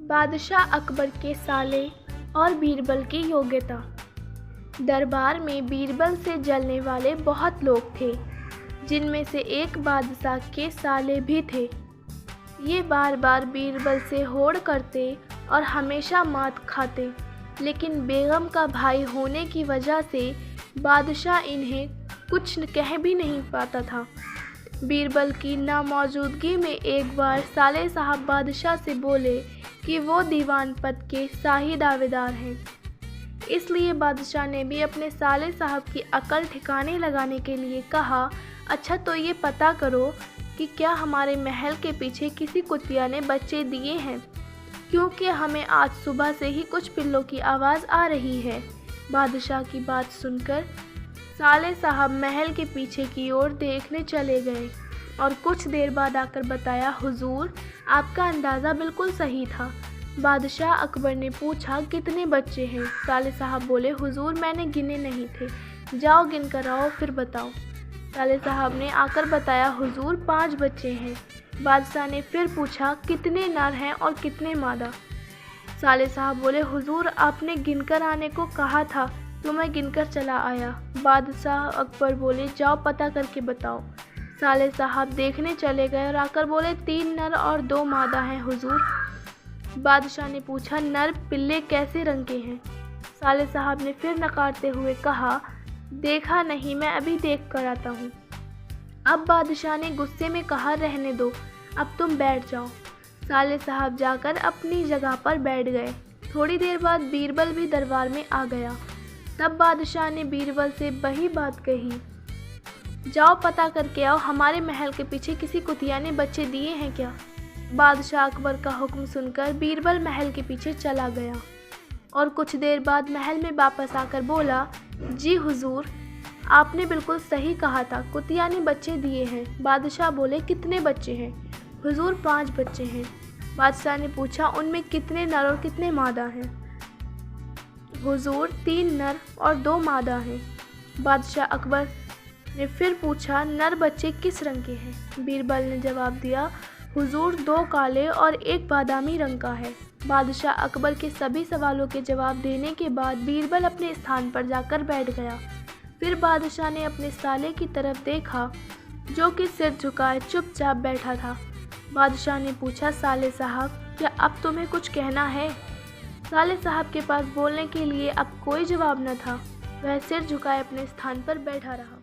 बादशाह अकबर के साले और बीरबल की योग्यता। दरबार में बीरबल से जलने वाले बहुत लोग थे, जिनमें से एक बादशाह के साले भी थे। ये बार बार बीरबल से होड़ करते और हमेशा मात खाते, लेकिन बेगम का भाई होने की वजह से बादशाह इन्हें कुछ कह भी नहीं पाता था। बीरबल की नामौजूदगी में एक बार साले साहब बादशाह से बोले कि वो दीवान पद के शाही दावेदार हैं। इसलिए बादशाह ने भी अपने साले साहब की अकल ठिकाने लगाने के लिए कहा, अच्छा तो ये पता करो कि क्या हमारे महल के पीछे किसी कुतिया ने बच्चे दिए हैं, क्योंकि हमें आज सुबह से ही कुछ पिल्लों की आवाज़ आ रही है। बादशाह की बात सुनकर साले साहब महल के पीछे की ओर देखने चले गए और कुछ देर बाद आकर बताया, हुजूर आपका अंदाज़ा बिल्कुल सही था। बादशाह अकबर ने पूछा, कितने बच्चे हैं? साले साहब बोले, हुजूर मैंने गिने नहीं थे, जाओ गिन कर आओ फिर बताओ। साले साहब ने आकर बताया, हुजूर 5 बच्चे हैं। बादशाह ने फिर पूछा, कितने नर हैं और कितने मादा? साले साहब बोले, हुजूर आपने गिनकर आने को कहा था तो मैं गिनकर चला आया। बादशाह अकबर बोले, जाओ पता करके बताओ। साले साहब देखने चले गए और आकर बोले, 3 नर और 2 मादा हैं हुजूर। बादशाह ने पूछा, नर पिल्ले कैसे रंग के हैं? साले साहब ने फिर नकारते हुए कहा, देखा नहीं, मैं अभी देख कर आता हूँ। अब बादशाह ने गुस्से में कहा, रहने दो, अब तुम बैठ जाओ। साले साहब जाकर अपनी जगह पर बैठ गए। थोड़ी देर बाद बीरबल भी दरबार में आ गया। तब बादशाह ने बीरबल से वही बात कही, जाओ पता करके आओ हमारे महल के पीछे किसी कुतिया ने बच्चे दिए हैं क्या? बादशाह अकबर का हुक्म सुनकर बीरबल महल के पीछे चला गया और कुछ देर बाद महल में वापस आकर बोला, जी हुजूर आपने बिल्कुल सही कहा था, कुतिया ने बच्चे दिए हैं। बादशाह बोले, कितने बच्चे हैं? हुजूर 5 बच्चे हैं। बादशाह ने पूछा, उनमें कितने नर और कितने मादा हैं? हुजूर 3 नर और 2 मादा हैं। बादशाह अकबर ने फिर पूछा, नर बच्चे किस रंग के हैं? बीरबल ने जवाब दिया, हुजूर 2 काले और 1 बादामी रंग का है। बादशाह अकबर के सभी सवालों के जवाब देने के बाद बीरबल अपने स्थान पर जाकर बैठ गया। फिर बादशाह ने अपने साले की तरफ देखा, जो कि सिर झुकाए चुपचाप बैठा था। बादशाह ने पूछा, साले साहब क्या अब तुम्हें कुछ कहना है? साले साहब के पास बोलने के लिए अब कोई जवाब न था। वह सिर झुकाए अपने स्थान पर बैठा रहा।